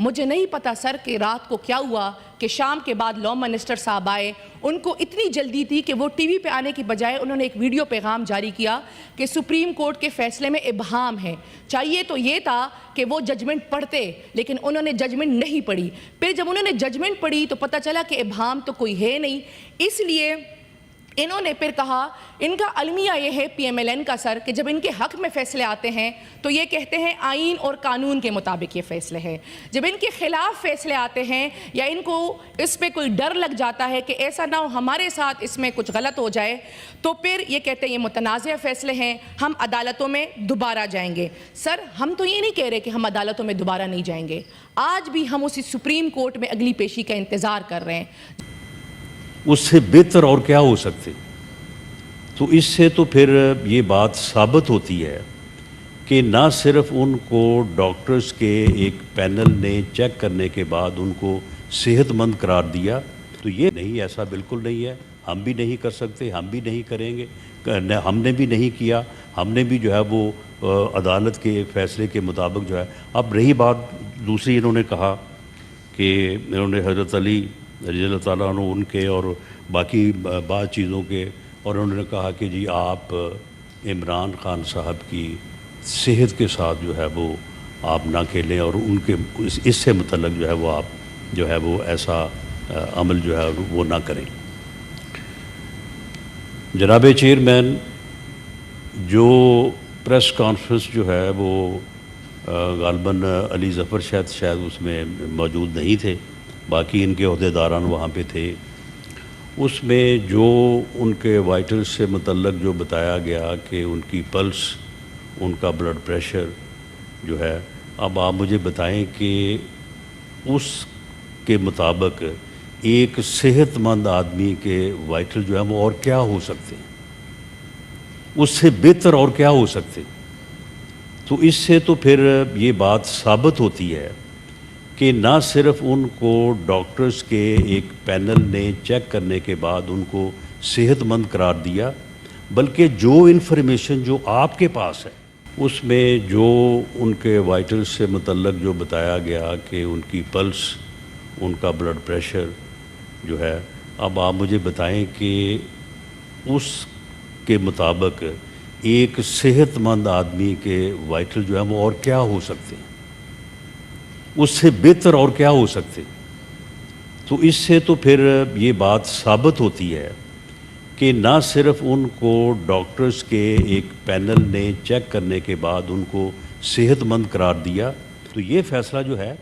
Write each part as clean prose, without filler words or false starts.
مجھے نہیں پتا سر کہ رات کو کیا ہوا کہ شام کے بعد لا منسٹر صاحب آئے. ان کو اتنی جلدی تھی کہ وہ ٹی وی پہ آنے کی بجائے انہوں نے ایک ویڈیو پیغام جاری کیا کہ سپریم کورٹ کے فیصلے میں ابہام ہے. چاہیے تو یہ تھا کہ وہ ججمنٹ پڑھتے, لیکن انہوں نے ججمنٹ نہیں پڑھی. پھر جب انہوں نے ججمنٹ پڑھی تو پتہ چلا کہ ابہام تو کوئی ہے نہیں. اس لیے انہوں نے پھر کہا, ان کا المیہ یہ ہے پی ایم ایل این کا سر, کہ جب ان کے حق میں فیصلے آتے ہیں تو یہ کہتے ہیں آئین اور قانون کے مطابق یہ فیصلے ہیں. جب ان کے خلاف فیصلے آتے ہیں یا ان کو اس پہ کوئی ڈر لگ جاتا ہے کہ ایسا نہ ہو ہمارے ساتھ اس میں کچھ غلط ہو جائے, تو پھر یہ کہتے ہیں یہ متنازع فیصلے ہیں, ہم عدالتوں میں دوبارہ جائیں گے. سر ہم تو یہ نہیں کہہ رہے کہ ہم عدالتوں میں دوبارہ نہیں جائیں گے, آج بھی ہم اسی سپریم کورٹ میں اگلی پیشی کا انتظار کر رہے ہیں. اس سے بہتر اور کیا ہو سکتے. تو اس سے تو پھر یہ بات ثابت ہوتی ہے کہ نہ صرف ان کو ڈاکٹرز کے ایک پینل نے چیک کرنے کے بعد ان کو صحت مند قرار دیا, تو یہ نہیں, ایسا بالکل نہیں ہے. ہم بھی نہیں کر سکتے, ہم بھی نہیں کریں گے, ہم نے بھی نہیں کیا. ہم نے بھی جو ہے وہ عدالت کے فیصلے کے مطابق جو ہے. اب رہی بات دوسری, انہوں نے کہا کہ انہوں نے حضرت علی رضی اللہ تعالیٰ عنہ ان کے اور باقی بعض چیزوں کے, اور انہوں نے کہا کہ جی آپ عمران خان صاحب کی صحت کے ساتھ جو ہے وہ آپ نہ کھیلیں اور ان کے اس سے متعلق جو ہے وہ آپ جو ہے وہ ایسا عمل جو ہے وہ نہ کریں. جناب چیئرمین, جو پریس کانفرنس جو ہے وہ غالباً علی ظفر شاید اس میں موجود نہیں تھے, باقی ان کے عہدیداران وہاں پہ تھے. اس میں جو ان کے وائٹلز سے متعلق جو بتایا گیا کہ ان کی پلس, ان کا بلڈ پریشر جو ہے, اب آپ مجھے بتائیں کہ اس کے مطابق ایک صحت مند آدمی کے وائٹل جو ہے وہ اور کیا ہو سکتے ہیں, اس سے بہتر اور کیا ہو سکتے. تو اس سے تو پھر یہ بات ثابت ہوتی ہے کہ نہ صرف ان کو ڈاکٹرز کے ایک پینل نے چیک کرنے کے بعد ان کو صحت مند قرار دیا, بلکہ جو انفارمیشن جو آپ کے پاس ہے اس میں جو ان کے وائٹلز سے متعلق جو بتایا گیا کہ ان کی پلس, ان کا بلڈ پریشر جو ہے, اب آپ مجھے بتائیں کہ اس کے مطابق ایک صحت مند آدمی کے وائٹل جو ہے وہ اور کیا ہو سکتے ہیں, اس سے بہتر اور کیا ہو سکتے. تو اس سے تو پھر یہ بات ثابت ہوتی ہے کہ نہ صرف ان کو ڈاکٹرز کے ایک پینل نے چیک کرنے کے بعد ان کو صحت مند قرار دیا, تو یہ فیصلہ جو ہے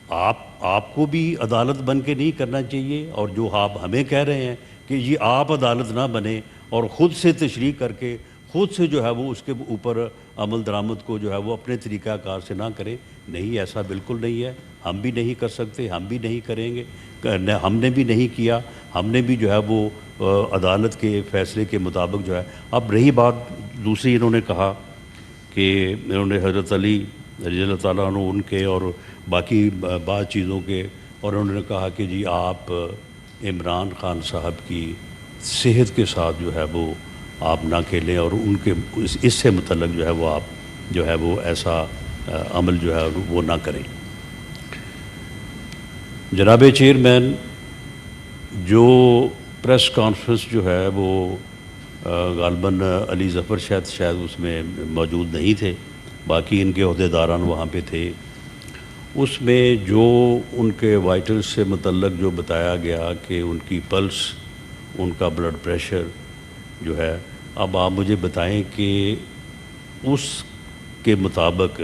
آپ کو بھی عدالت بن کے نہیں کرنا چاہیے, اور جو آپ ہمیں کہہ رہے ہیں کہ یہ آپ عدالت نہ بنے اور خود سے تشریح کر کے خود سے جو ہے وہ اس کے اوپر عمل درآمد کو جو ہے وہ اپنے طریقہ کار سے نہ کرے. نہیں, ایسا بالکل نہیں ہے. ہم بھی نہیں کر سکتے, ہم بھی نہیں کریں گے, ہم نے بھی نہیں کیا. ہم نے بھی جو ہے وہ عدالت کے فیصلے کے مطابق جو ہے. اب رہی بات دوسری, انہوں نے کہا کہ انہوں نے حضرت علی رضی اللہ تعالیٰ عنہ ان کے اور باقی بعض چیزوں کے, اور انہوں نے کہا کہ جی آپ عمران خان صاحب کی صحت کے ساتھ جو ہے وہ آپ نہ کھیلیں اور ان کے اس سے متعلق جو ہے وہ آپ جو ہے وہ ایسا عمل جو ہے وہ نہ کریں. جناب چیئرمین, جو پریس کانفرنس جو ہے وہ غالباً علی ظفر شاید اس میں موجود نہیں تھے, باقی ان کے عہدیداران وہاں پہ تھے. اس میں جو ان کے وائٹلز سے متعلق جو بتایا گیا کہ ان کی پلس, ان کا بلڈ پریشر جو ہے, اب آپ مجھے بتائیں کہ اس کے مطابق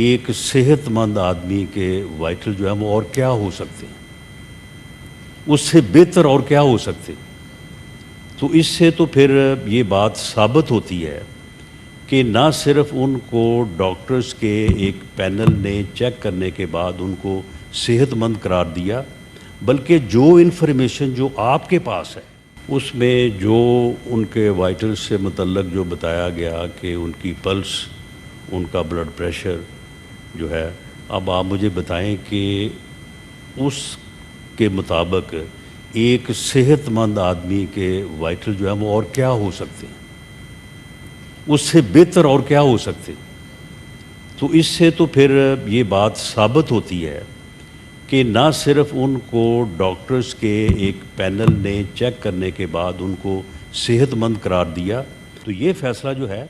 ایک صحت مند آدمی کے وائٹل جو ہے وہ اور کیا ہو سکتے ہیں, اس سے بہتر اور کیا ہو سکتے. تو اس سے تو پھر یہ بات ثابت ہوتی ہے کہ نہ صرف ان کو ڈاکٹرز کے ایک پینل نے چیک کرنے کے بعد ان کو صحت مند قرار دیا, بلکہ جو انفارمیشن جو آپ کے پاس ہے اس میں جو ان کے وائٹلز سے متعلق جو بتایا گیا کہ ان کی پلس, ان کا بلڈ پریشر جو ہے, اب آپ مجھے بتائیں کہ اس کے مطابق ایک صحت مند آدمی کے وائٹل جو ہے وہ اور کیا ہو سکتے ہیں, اس سے بہتر اور کیا ہو سکتے. تو اس سے تو پھر یہ بات ثابت ہوتی ہے کہ نہ صرف ان کو ڈاکٹرز کے ایک پینل نے چیک کرنے کے بعد ان کو صحت مند قرار دیا، تو یہ فیصلہ جو ہے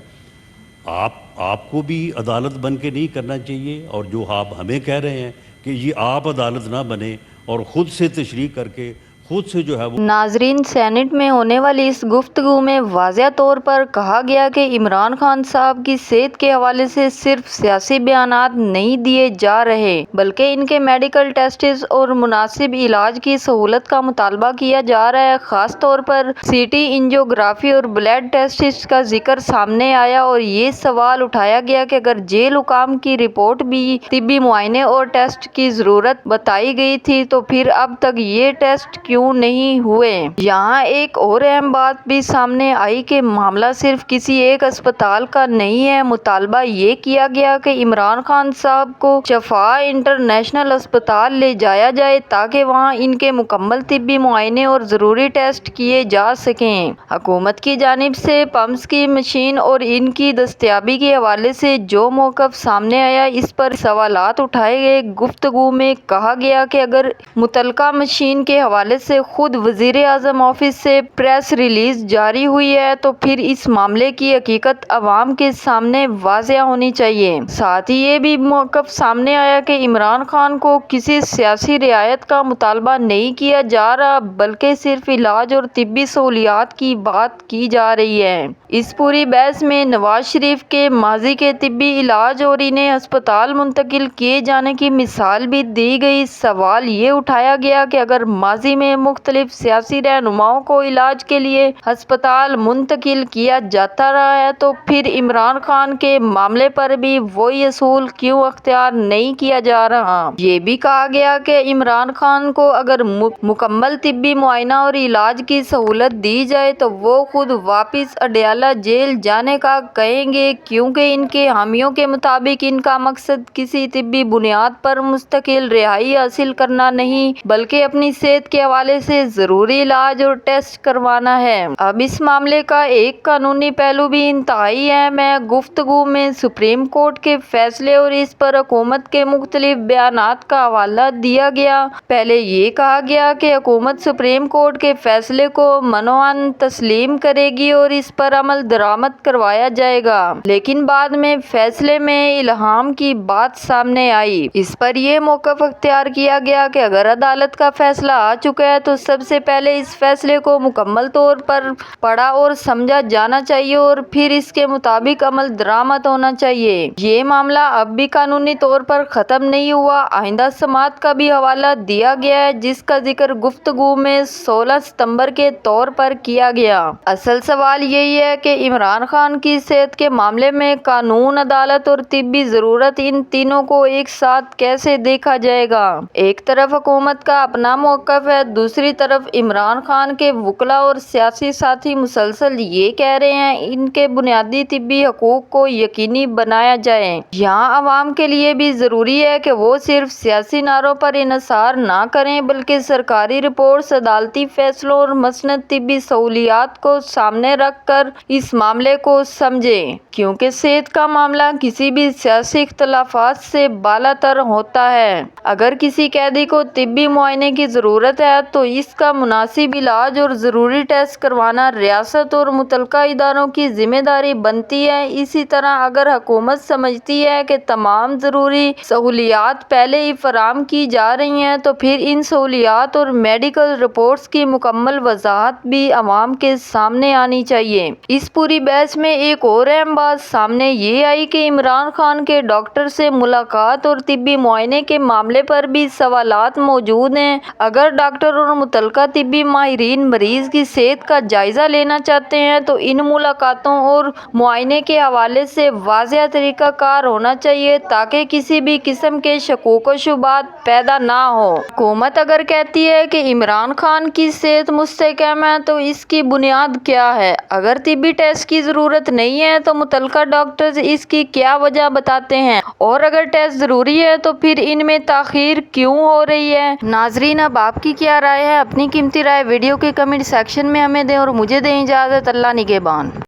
آپ کو بھی عدالت بن کے نہیں کرنا چاہیے، اور جو آپ ہمیں کہہ رہے ہیں کہ یہ آپ عدالت نہ بنے اور خود سے تشریح کر کے خود سے جو ہے وہ ناظرین، سینٹ میں ہونے والی اس گفتگو میں واضح طور پر کہا گیا کہ عمران خان صاحب کی صحت کے حوالے سے صرف سیاسی بیانات نہیں دیے جا رہے، بلکہ ان کے میڈیکل ٹیسٹس اور مناسب علاج کی سہولت کا مطالبہ کیا جا رہا ہے۔ خاص طور پر سی ٹی انجیوگرافی اور بلڈ ٹیسٹس کا ذکر سامنے آیا اور یہ سوال اٹھایا گیا کہ اگر جیل حکام کی رپورٹ بھی طبی معائنے اور ٹیسٹ کی ضرورت بتائی گئی تھی تو پھر اب تک یہ ٹیسٹ کیوں نہیں ہوئے؟ یہاں ایک اور اہم بات بھی سامنے آئی کہ معاملہ صرف کسی ایک اسپتال کا نہیں ہے۔ مطالبہ یہ کیا گیا کہ عمران خان صاحب کو شفا انٹرنیشنل اسپتال لے جایا جائے تاکہ وہاں ان کے مکمل طبی معائنے اور ضروری ٹیسٹ کیے جا سکیں۔ حکومت کی جانب سے پمپس کی مشین اور ان کی دستیابی کے حوالے سے جو موقف سامنے آیا، اس پر سوالات اٹھائے گئے۔ گفتگو میں کہا گیا کہ اگر متعلقہ مشین کے حوالے سے خود وزیر اعظم آفس سے پریس ریلیز جاری ہوئی ہے تو پھر اس معاملے کی حقیقت عوام کے سامنے واضح ہونی چاہیے۔ ساتھ ہی یہ بھی موقف سامنے آیا کہ عمران خان کو کسی سیاسی رعایت کا مطالبہ نہیں کیا جا رہا، بلکہ صرف علاج اور طبی سہولیات کی بات کی جا رہی ہے۔ اس پوری بحث میں نواز شریف کے ماضی کے طبی علاج اور انہیں ہسپتال منتقل کیے جانے کی مثال بھی دی گئی۔ سوال یہ اٹھایا گیا کہ اگر ماضی میں مختلف سیاسی رہنماؤں کو علاج کے لیے ہسپتال منتقل کیا جاتا رہا ہے تو پھر عمران خان کے معاملے پر بھی وہی اصول کیوں اختیار نہیں کیا جا رہا؟ یہ بھی کہا گیا کہ عمران خان کو اگر مکمل طبی معائنہ اور علاج کی سہولت دی جائے تو وہ خود واپس اڈیالہ جیل جانے کا کہیں گے، کیونکہ ان کے حامیوں کے مطابق ان کا مقصد کسی طبی بنیاد پر مستقل رہائی حاصل کرنا نہیں بلکہ اپنی صحت کے حوالے سے ضروری علاج اور ٹیسٹ کروانا ہے۔ اب اس معاملے کا ایک قانونی پہلو بھی انتہائی اہم ہے۔ گفتگو میں سپریم کورٹ کے فیصلے اور اس پر حکومت کے مختلف بیانات کا حوالہ دیا گیا۔ پہلے یہ کہا گیا کہ حکومت سپریم کورٹ کے فیصلے کو منوعاً تسلیم کرے گی اور اس پر عمل درآمد کروایا جائے گا، لیکن بعد میں فیصلے میں الہام کی بات سامنے آئی۔ اس پر یہ موقف اختیار کیا گیا کہ اگر عدالت کا فیصلہ آ چکا ہے تو سب سے پہلے اس فیصلے کو مکمل طور پر پڑھا اور سمجھا جانا چاہیے اور پھر اس کے مطابق عمل درآمد ہونا چاہیے۔ یہ معاملہ اب بھی قانونی طور پر ختم نہیں ہوا۔ آئندہ سماعت کا بھی حوالہ دیا گیا ہے جس کا ذکر گفتگو میں 16 ستمبر کے طور پر کیا گیا۔ اصل سوال یہی ہے کہ عمران خان کی صحت کے معاملے میں قانون، عدالت اور طبی ضرورت، ان تینوں کو ایک ساتھ کیسے دیکھا جائے گا؟ ایک طرف حکومت کا اپنا موقف ہے، دوسری طرف عمران خان کے وکلاء اور سیاسی ساتھی مسلسل یہ کہہ رہے ہیں ان کے بنیادی طبی حقوق کو یقینی بنایا جائے۔ یہاں عوام کے لیے بھی ضروری ہے کہ وہ صرف سیاسی نعروں پر انحصار نہ کریں بلکہ سرکاری رپورٹس، عدالتی فیصلوں اور مسند طبی سہولیات کو سامنے رکھ کر اس معاملے کو سمجھیں، کیونکہ صحت کا معاملہ کسی بھی سیاسی اختلافات سے بالا تر ہوتا ہے۔ اگر کسی قیدی کو طبی معائنے کی ضرورت ہے تو اس کا مناسب علاج اور ضروری ٹیسٹ کروانا ریاست اور متعلقہ اداروں کی ذمہ داری بنتی ہے۔ اسی طرح اگر حکومت سمجھتی ہے کہ تمام ضروری سہولیات پہلے ہی فراہم کی جا رہی ہیں تو پھر ان سہولیات اور میڈیکل رپورٹس کی مکمل وضاحت بھی عوام کے سامنے آنی چاہیے۔ اس پوری بحث میں ایک اور اہم بات سامنے یہ آئی کہ عمران خان کے ڈاکٹر سے ملاقات اور طبی معائنے کے معاملے پر بھی سوالات موجود ہیں۔ اگر ڈاکٹر اور متعلقہ طبی ماہرین مریض کی صحت کا جائزہ لینا چاہتے ہیں تو ان ملاقاتوں اور معائنے کے حوالے سے واضح طریقہ کار ہونا چاہیے تاکہ کسی بھی قسم کے شکوک و شبہات پیدا نہ ہو۔ حکومت اگر کہتی ہے کہ عمران خان کی صحت مستحکم ہے تو اس کی بنیاد کیا ہے؟ اگر طبی ٹیسٹ کی ضرورت نہیں ہے تو متعلقہ ڈاکٹرز اس کی کیا وجہ بتاتے ہیں؟ اور اگر ٹیسٹ ضروری ہے تو پھر ان میں تاخیر کیوں ہو رہی ہے؟ ناظرین، اب آپ کی کیا رائے ہے؟ اپنی قیمتی رائے ویڈیو کے کمنٹ سیکشن میں ہمیں دیں اور مجھے دیں اجازت۔ اللہ نگہبان۔